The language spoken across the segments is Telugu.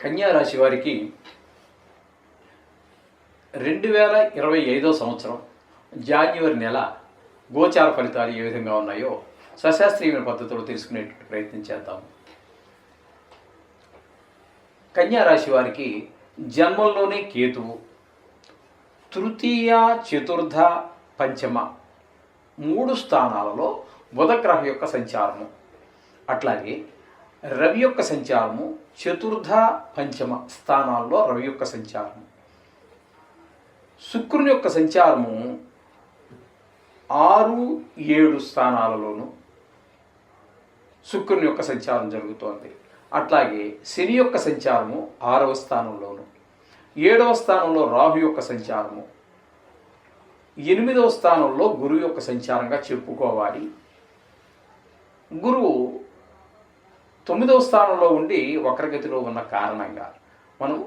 కన్యా రాశి వారికి 2025 సంవత్సరం జాన్యువరి నెల గోచార ఫలితాలు ఏ విధంగా ఉన్నాయో సశాస్త్రీయమైన పద్ధతిలో తెలుసుకునేటువంటి ప్రయత్నం చేద్దాం. కన్యా రాశి వారికి జన్మంలోనే కేతువు, తృతీయ, చతుర్థ, పంచమ 3 స్థానాలలో బుధగ్రహం యొక్క సంచారము, అట్లాగే రవి యొక్క సంచారము చతుర్థ, పంచమ స్థానాల్లో రవి యొక్క సంచారము, శుక్రుని యొక్క సంచారము 6, 7 స్థానాలలోనూ శుక్రుని యొక్క సంచారం జరుగుతోంది. అట్లాగే శని యొక్క సంచారము 6వ స్థానంలోను, 7వ స్థానంలో రాహు యొక్క సంచారము, 8వ స్థానంలో గురువు యొక్క సంచారంగా చెప్పుకోవాలి. గురువు 9వ స్థానంలో ఉండి వక్రగతిలో ఉన్న కారణంగా మనం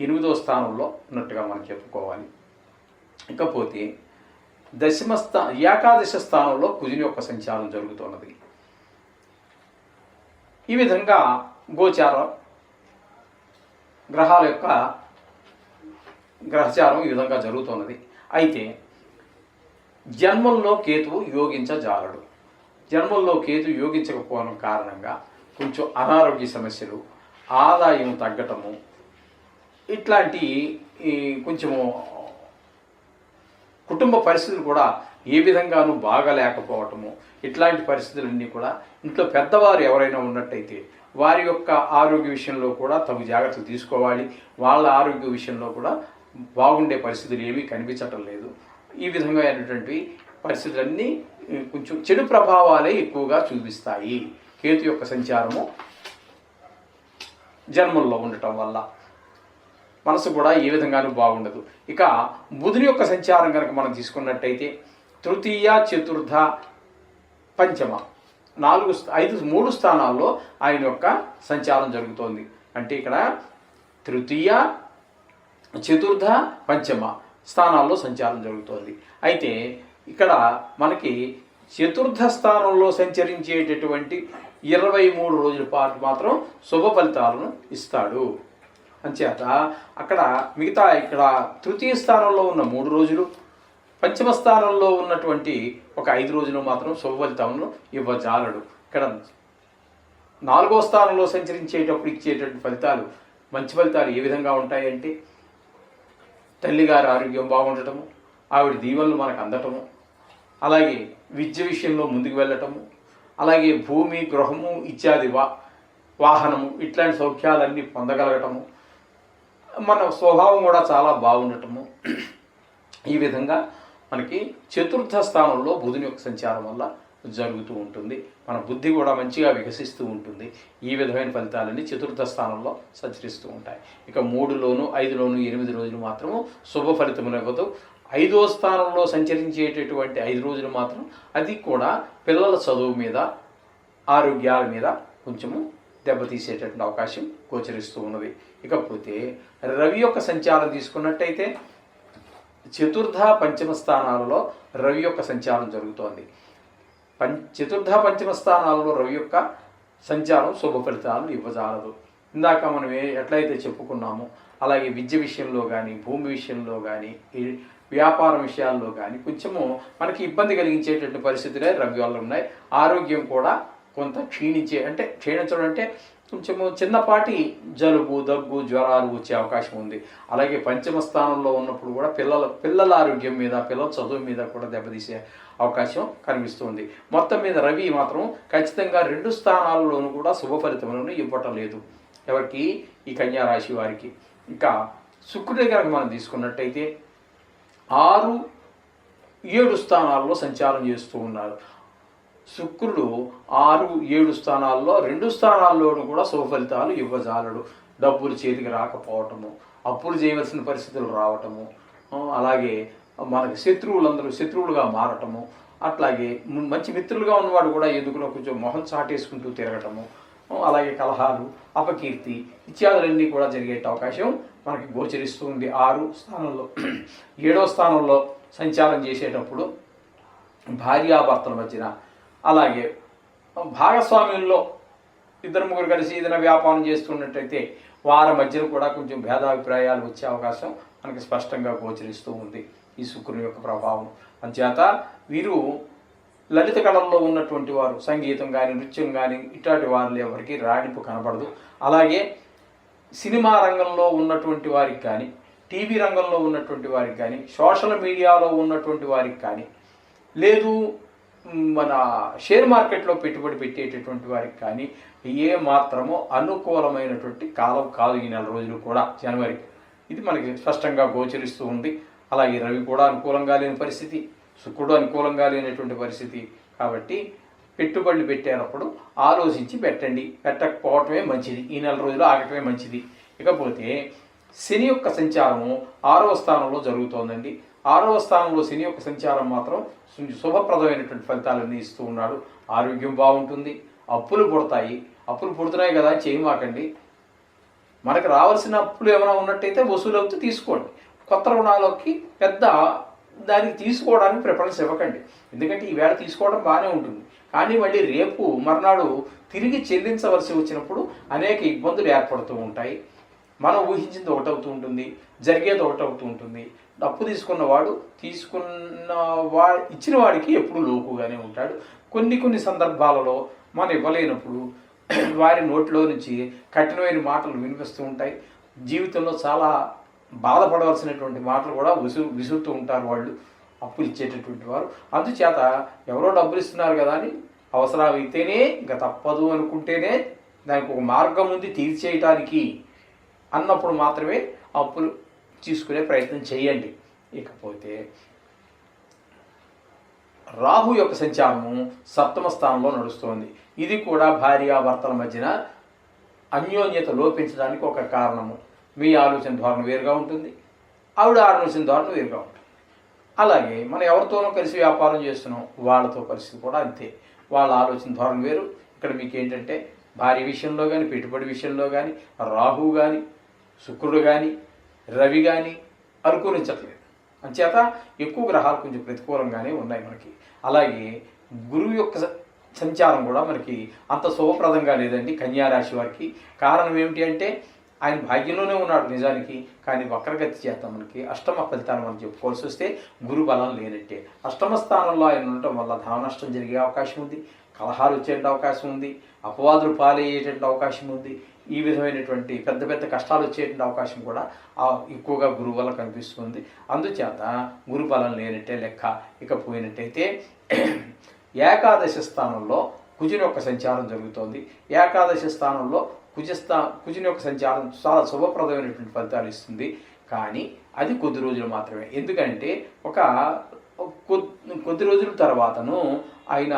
8వ స్థానంలో ఉన్నట్టుగా మనం చెప్పుకోవాలి. ఇకపోతే ఏకాదశ స్థానంలో కుజుని యొక్క సంచారం జరుగుతున్నది. ఈ విధంగా గోచార గ్రహాల యొక్క గ్రహచారం ఈ విధంగా జరుగుతున్నది. అయితే జన్మంలో కేతువు యోగించజాలడు. జన్మంలో కేతు యోగించకపోవడం కారణంగా కొంచెం అనారోగ్య సమస్యలు, ఆదాయం తగ్గటము, ఇట్లాంటి కొంచెము కుటుంబ పరిస్థితులు కూడా ఏ విధంగానూ బాగలేకపోవటము, ఇట్లాంటి పరిస్థితులన్నీ కూడా ఇంట్లో పెద్దవారు ఎవరైనా ఉన్నట్టయితే వారి యొక్క ఆరోగ్య విషయంలో కూడా తగు జాగ్రత్తలు తీసుకోవాలి. వాళ్ళ ఆరోగ్య విషయంలో కూడా బాగుండే పరిస్థితులు ఏమీ కనిపించటం లేదు. ఈ విధంగా అయినటువంటి పరిస్థితులన్నీ కొంచెం చెడు ప్రభావాలే ఎక్కువగా చూపిస్తాయి కేతు యొక్క సంచారము జన్మంలో ఉండటం వల్ల. మనసు కూడా ఏ విధంగానూ బాగుండదు. ఇక బుధుని యొక్క సంచారం కనుక మనం తీసుకున్నట్టయితే తృతీయ, చతుర్థ, పంచమ 3 స్థానాల్లో ఆయన యొక్క సంచారం జరుగుతోంది. అంటే ఇక్కడ తృతీయ, చతుర్థ, పంచమ స్థానాల్లో సంచారం జరుగుతోంది. అయితే ఇక్కడ మనకి చతుర్థ స్థానంలో సంచరించేటటువంటి 23 రోజుల పాటు మాత్రం శుభ ఫలితాలను ఇస్తాడు. అంచేత అక్కడ మిగతా ఇక్కడ తృతీయ స్థానంలో ఉన్న 3 రోజులు, పంచమ స్థానంలో ఉన్నటువంటి ఒక 5 రోజులు మాత్రం శుభ ఫలితాలను ఇవ్వజాలడు. ఇక్కడ 4వ స్థానంలో సంచరించేటప్పుడు ఇచ్చేటటువంటి ఫలితాలు, మంచి ఫలితాలు ఏ విధంగా ఉంటాయంటే తల్లిగారి ఆరోగ్యం బాగుండటము, ఆవిడ దీవెనలు మనకు అందటము, అలాగే విద్య విషయంలో ముందుకు వెళ్ళటము, అలాగే భూమి, గృహము ఇత్యాది వాహనము ఇట్లాంటి సౌఖ్యాలన్నీ పొందగలగటము, మన స్వభావం కూడా చాలా బాగుండటము. ఈ విధంగా మనకి చతుర్థ స్థానంలో బుధుని యొక్క సంచారం వల్ల జరుగుతూ ఉంటుంది. మన బుద్ధి కూడా మంచిగా వికసిస్తూ ఉంటుంది. ఈ విధమైన ఫలితాలన్నీ చతుర్థ స్థానంలో సంచరిస్తూ ఉంటాయి. ఇక 3లోను, 5లోను 8 రోజులు మాత్రము శుభ ఫలితమునివ్వదు. 5వ స్థానంలో సంచరించేటటువంటి 5 రోజులు మాత్రం అది కూడా పిల్లల చదువు మీద, ఆరోగ్యాల మీద కొంచెము దెబ్బతీసేటటువంటి అవకాశం గోచరిస్తూ ఉన్నది. ఇకపోతే రవి యొక్క సంచారం తీసుకున్నట్టయితే చతుర్థ, పంచమ స్థానాలలో రవి యొక్క సంచారం జరుగుతోంది. చతుర్థ, పంచమ స్థానాలలో రవి యొక్క సంచారం శుభ ఫలితాలను ఇవ్వజాలదు. ఇందాక మనం ఎట్లయితే చెప్పుకున్నామో అలాగే విద్య విషయంలో కానీ, భూమి విషయంలో కానీ, వ్యాపారం విషయాల్లో కానీ కొంచెము మనకి ఇబ్బంది కలిగించేటటువంటి పరిస్థితులే రవి వల్ల ఉన్నాయి. ఆరోగ్యం కూడా కొంత క్షీణించడం అంటే కొంచెము చిన్నపాటి జలుబు, దగ్గు, జ్వరాలు వచ్చే అవకాశం ఉంది. అలాగే పంచమ స్థానంలో ఉన్నప్పుడు కూడా పిల్లల ఆరోగ్యం మీద, పిల్లల చదువు మీద కూడా దెబ్బతీసే అవకాశం కనిపిస్తుంది. మొత్తం మీద రవి మాత్రం ఖచ్చితంగా 2 స్థానాల్లోనూ కూడా శుభ ఫలితములను ఇవ్వటం లేదు ఎవరికి, ఈ కన్యా రాశి వారికి. ఇంకా శుక్రుడి కనుక మనం తీసుకున్నట్టయితే 6, 7 స్థానాల్లో సంచారం చేస్తూ ఉన్నారు. శుక్రుడు 6, 7 స్థానాల్లో 2 స్థానాల్లోనూ కూడా శుభ ఫలితాలు ఇవ్వజాలడు. డబ్బులు చేతికి రాకపోవటము, అప్పులు చేయవలసిన పరిస్థితులు రావటము, అలాగే మనకి శత్రువులుగా మారటము, అట్లాగే మంచి మిత్రులుగా ఉన్నవాడు కూడా ఎందుకులో కొంచెం మొహం చాటేసుకుంటూ తిరగటము, అలాగే కలహాలు, అపకీర్తి ఇత్యాదులన్నీ కూడా జరిగే అవకాశం మనకి గోచరిస్తుంది. 6 స్థానంలో 7వ స్థానంలో సంచారం చేసేటప్పుడు భార్యాభర్తల మధ్యన, అలాగే భాగస్వామ్యంలో ఇద్దరు ముగ్గురు కలిసి ఏదైనా వ్యాపారం చేస్తున్నట్టయితే వారి మధ్యన కూడా కొంచెం భేదాభిప్రాయాలు వచ్చే అవకాశం మనకి స్పష్టంగా గోచరిస్తూ ఉంది ఈ శుక్రుని యొక్క ప్రభావం. అంచేత వీరు లలిత కళల్లో ఉన్నటువంటి వారు, సంగీతం కానీ నృత్యం కానీ ఇట్లాంటి వారిలో ఎవరికి రాణింపు కనపడదు. అలాగే సినిమా రంగంలో ఉన్నటువంటి వారికి కానీ, టీవీ రంగంలో ఉన్నటువంటి వారికి కానీ, సోషల్ మీడియాలో ఉన్నటువంటి వారికి కానీ, లేదు మన షేర్ మార్కెట్లో పెట్టుబడి పెట్టేటటువంటి వారికి కానీ ఏ మాత్రమో అనుకూలమైనటువంటి కాలం కాదు ఈ నెల రోజులు కూడా, జనవరి. ఇది మనకి స్పష్టంగా గోచరిస్తూ ఉంది. అలాగే రవి కూడా అనుకూలంగా లేని పరిస్థితి, శుక్రుడు అనుకూలంగా లేనటువంటి పరిస్థితి. కాబట్టి పెట్టుబడులు పెట్టేటప్పుడు ఆలోచించి పెట్టండి, పెట్టకపోవటమే మంచిది, ఈ నెల రోజులు ఆగటమే మంచిది. ఇకపోతే శని యొక్క సంచారము 6వ స్థానంలో జరుగుతోందండి. 6వ స్థానంలో శని యొక్క సంచారం మాత్రం శుభప్రదమైనటువంటి ఫలితాలన్నీ ఇస్తూ ఉన్నాడు. ఆరోగ్యం బాగుంటుంది, అప్పులు పుడతాయి. అప్పులు పుడుతున్నాయి కదా చేయమాకండి. మనకు రావాల్సిన అప్పులు ఏమైనా ఉన్నట్టయితే వసూలు అవుతూ తీసుకోండి. కొత్త రుణాలకి పెద్ద దానికి తీసుకోవడానికి ప్రిఫరెన్స్ ఇవ్వకండి. ఎందుకంటే ఈవేళ తీసుకోవడం బాగానే ఉంటుంది, కానీ మళ్ళీ రేపు మర్నాడు తిరిగి చెల్లించవలసి వచ్చినప్పుడు అనేక ఇబ్బందులు ఏర్పడుతూ ఉంటాయి. మనం ఊహించింది ఒకటవుతూ ఉంటుంది, జరిగేది ఒకటవుతూ ఉంటుంది. అప్పు తీసుకున్నవాడు ఇచ్చిన వాడికి ఎప్పుడు లోకుగానే ఉంటాడు. కొన్ని సందర్భాలలో మనం ఇవ్వలేనప్పుడు వారి నోట్లో నుంచి కఠినమైన మాటలు వినిపిస్తూ ఉంటాయి. జీవితంలో చాలా బాధపడవలసినటువంటి మాటలు కూడా విసురుతూ ఉంటారు వాళ్ళు, అప్పులు ఇచ్చేటటువంటి వారు. అందుచేత ఎవరో డబ్బులు ఇస్తున్నారు కదా అని అవసరం అయితేనే, ఇంకా తప్పదు అనుకుంటేనే దానికి ఒక మార్గం ఉంది తీర్చేయటానికి అన్నప్పుడు మాత్రమే అప్పులు తీసుకునే ప్రయత్నం చేయండి. ఇకపోతే రాహు యొక్క సంచారము 7వ స్థానంలో నడుస్తోంది. ఇది కూడా భార్యాభర్తల మధ్యన అన్యోన్యత లోపించడానికి ఒక కారణము. మీ ఆలోచన ధోరణి వేరుగా ఉంటుంది, ఆవిడ ఆలోచన ధోరణి వేరుగా ఉంటుంది. అలాగే మనం ఎవరితోనో కలిసి వ్యాపారం చేస్తున్నాం, వాళ్ళతో పరిస్థితి కూడా అంతే. వాళ్ళ ఆలోచన ధోరణి వేరు. ఇక్కడ మీకు ఏంటంటే భార్య విషయంలో కానీ, పెట్టుబడి విషయంలో కానీ రాహు కానీ, శుక్రుడు కానీ, రవి కానీ అనుకూలించట్లేదు. అంచేత ఎక్కువ గ్రహాలు కొంచెం ప్రతికూలంగానే ఉన్నాయి మనకి. అలాగే గురువు యొక్క సంచారం కూడా మనకి అంత శుభప్రదంగా లేదండి కన్యా రాశి వారికి. కారణం ఏమిటి అంటే ఆయన భాగ్యంలోనే ఉన్నాడు నిజానికి, కానీ వక్రగతి చేత మనకి అష్టమ ఫలితాలు మనం చెప్పుకోవాల్సి వస్తే గురు బలం లేనట్టే. అష్టమ స్థానంలో ఆయన ఉండటం వల్ల ధన నష్టం జరిగే అవకాశం ఉంది, కలహాలు వచ్చేటువంటి అవకాశం ఉంది, అపవాదులు పాలయ్యేటువంటి అవకాశం ఉంది. ఈ విధమైనటువంటి పెద్ద పెద్ద కష్టాలు వచ్చేటువంటి అవకాశం కూడా ఎక్కువగా గురువు వల్ల కనిపిస్తుంది. అందుచేత గురు బలం లేనట్టే లెక్క. ఇక పోయినట్టయితే ఏకాదశి స్థానంలో కుజుని యొక్క సంచారం జరుగుతోంది. ఏకాదశి స్థానంలో కుజుని యొక్క సంచారం చాలా శుభప్రదమైనటువంటి ఫలితాలు ఇస్తుంది, కానీ అది కొద్ది రోజులు మాత్రమే. ఎందుకంటే కొద్ది రోజుల తర్వాతను ఆయన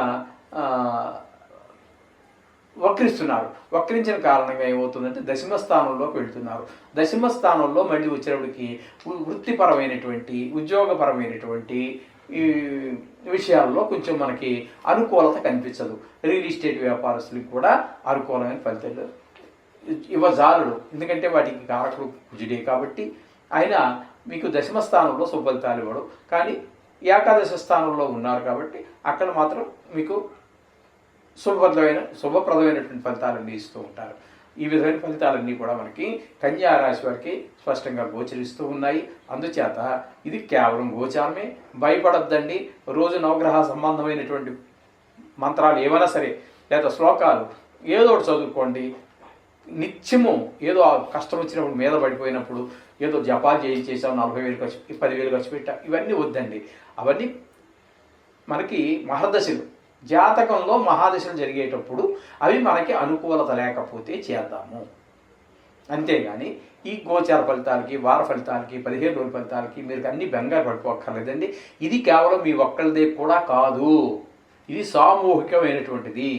వక్రిస్తున్నారు. వక్రించిన కారణంగా ఏమవుతుందంటే దశమ స్థానంలోకి వెళ్తున్నారు. దశమ స్థానంలో మళ్ళీ వచ్చేటప్పటికి వృత్తిపరమైనటువంటి ఉద్యోగపరమైనటువంటి ఈ విషయాల్లో కొంచెం మనకి అనుకూలత కనిపించదు. రియల్ ఎస్టేట్ వ్యాపారస్తులకు కూడా అనుకూలమైన ఫలితాలు ఇవ్వజాలడు. ఎందుకంటే వాటికి కారకుడు కుజుడే కాబట్టి ఆయన మీకు దశమ స్థానంలో శుభఫలితాలు ఇవ్వడు. కానీ స్థానంలో ఉన్నారు కాబట్టి అక్కడ మాత్రం మీకు శుభప్రదమైనటువంటి ఫలితాలన్నీ ఇస్తూ ఉంటారు. ఈ విధమైన ఫలితాలన్నీ కూడా మనకి కన్యా రాశి వారికి స్పష్టంగా గోచరిస్తూ ఉన్నాయి. అందుచేత ఇది కేవలం గోచారమే, భయపడద్దండి. రోజు నవగ్రహ సంబంధమైనటువంటి మంత్రాలు ఏమైనా సరే లేదా శ్లోకాలు ఏదో ఒకటి చదువుకోండి. నిత్యము ఏదో కష్టం వచ్చినప్పుడు మీద పడిపోయినప్పుడు ఏదో జపాలు చేసాం 40,000 ఖర్చు 10,000 ఖర్చు పెట్టా, ఇవన్నీ వద్దండి. అవన్నీ మనకి మహర్దశలు, జాతకంలో మహాదశలు జరిగేటప్పుడు అవి మనకి అనుకూలత లేకపోతే చేద్దాము. అంతేగాని ఈ గోచార ఫలితాలకి, వార ఫలితాలకి, 15 రోజుల ఫలితాలకి మీరు అన్ని బెంగారు పడిపోక్కర్లేదండి. ఇది కేవలం మీ ఒక్కరిదే కూడా కాదు, ఇది సామూహికమైనటువంటిది,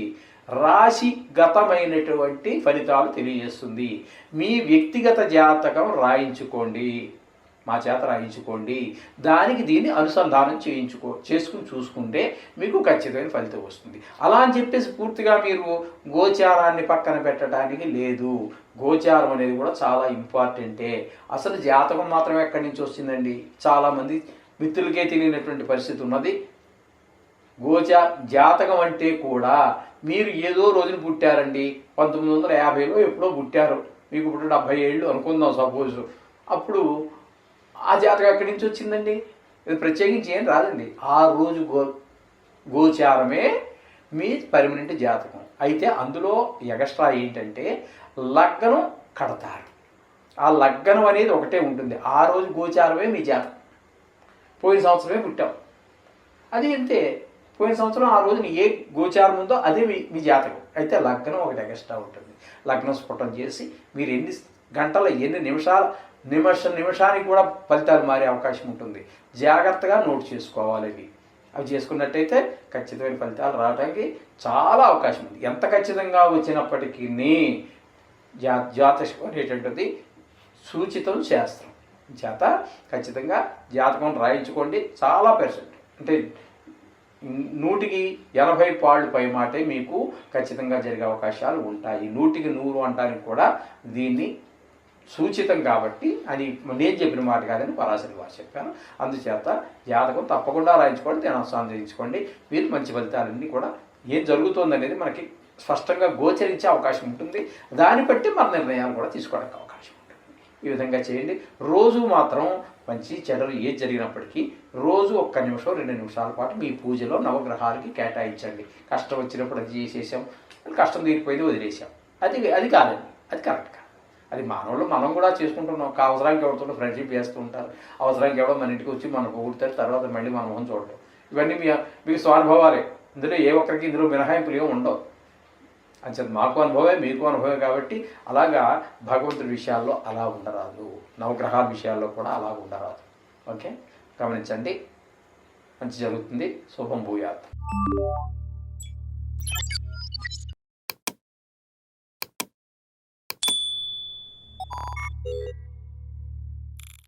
రాశిగతమైనటువంటి ఫలితాలు తెలియజేస్తుంది. మీ వ్యక్తిగత జాతకం రాయించుకోండి, మా చేత రాయించుకోండి. దానికి దీన్ని అనుసంధానం చేసుకుని చూసుకుంటే మీకు ఖచ్చితమైన ఫలితం వస్తుంది. అలా అని చెప్పేసి పూర్తిగా మీరు గోచారాన్ని పక్కన పెట్టడానికి లేదు. గోచారం అనేది కూడా చాలా ఇంపార్టెంటే. అసలు జాతకం మాత్రమే ఎక్కడి నుంచి వస్తుందండి? చాలామంది మిత్రులకే తెలియనటువంటి పరిస్థితి ఉన్నది. జాతకం అంటే కూడా మీరు ఏదో రోజున పుట్టారండి, 1950లో ఎప్పుడో పుట్టారు, మీకు ఇప్పుడు 70 ఏళ్ళు అనుకుందాం సపోజ్. అప్పుడు ఆ జాతకం ఎక్కడి నుంచి వచ్చిందండి? ఇది ప్రత్యేకించి ఏం రాదండి. ఆ రోజు గోచారమే మీ పర్మనెంట్ జాతకం. అయితే అందులో ఎగస్ట్రా ఏంటంటే లగ్నం కడతారు. ఆ లగ్నం అనేది ఒకటే ఉంటుంది. ఆ రోజు గోచారమే మీ జాతకం. పోయిన సంవత్సరమే పుట్టాం, అది అంతే. పోయిన సంవత్సరం ఆ రోజున ఏ గోచారం ఉందో అదే మీ జాతకం. అయితే లగ్నం ఒకటి ఎగస్ట్రా ఉంటుంది. లగ్నం స్ఫుటం చేసి మీరు ఎన్ని గంటల ఎన్ని నిమిషానికి కూడా ఫలితాలు మారే అవకాశం ఉంటుంది. జాగ్రత్తగా నోట్ చేసుకోవాలి. అవి చేసుకున్నట్టయితే ఖచ్చితమైన ఫలితాలు రావడానికి చాలా అవకాశం ఉంది. ఎంత ఖచ్చితంగా వచ్చినప్పటికీ జ్యోతిషం అనేటువంటిది సూచితం శాస్త్రం చేత ఖచ్చితంగా జాతకం రాయించుకోండి. చాలా % అంటే 100కి 80 పాళ్ళు పై మాటే మీకు ఖచ్చితంగా జరిగే అవకాశాలు ఉంటాయి. 100కి 100 అంటానికి కూడా దీన్ని సూచితం కాబట్టి అని నేను చెప్పిన మాట కాదని పరాశరి వారు చెప్పాను. అందుచేత జాతకం తప్పకుండా రాయించుకోండి, అనుసంధానించుకోండి. మీరు మంచి ఫలితాలన్నీ కూడా ఏం జరుగుతుందనేది మనకి స్పష్టంగా గోచరించే అవకాశం ఉంటుంది. దాన్ని బట్టి మన నిర్ణయాలు కూడా తీసుకోవడానికి అవకాశం ఉంటుంది. ఈ విధంగా చేయండి. రోజు మాత్రం మంచి చెడులు ఏది జరిగినప్పటికీ రోజు 1 నిమిషం 2 నిమిషాల పాటు మీ పూజలో నవగ్రహాలకి కేటాయించండి. కష్టం వచ్చినప్పుడు అది చేసేసాం, కష్టం తీరిపోయింది వదిలేసాం, అది కాదండి, అది కరెక్ట్ కాదు. అది మానవులు మనం కూడా చేసుకుంటున్నాం. అవసరానికి ఎవరితో ఫ్రెండ్షిప్ చేస్తూ ఉంటారు, అవసరానికి ఎవడో మన ఇంటికి వచ్చి మనం పొగుడుతారు, తర్వాత మళ్ళీ మన మొహం చూడటం. ఇవన్నీ మీకు స్వానుభవాలే. ఇందులో ఏ ఒక్కరికి ఇందులో మినహాయింపులు ఏమి ఉండవు. అంచేత మాకు అనుభవమే మీకు అనుభవమే కాబట్టి అలాగా భగవంతుడి విషయాల్లో అలా ఉండరాదు, నవగ్రహాల విషయాల్లో కూడా అలా ఉండరాదు. ఓకే, గమనించండి. మంచి జరుగుతుంది. శుభం భూయాత్. you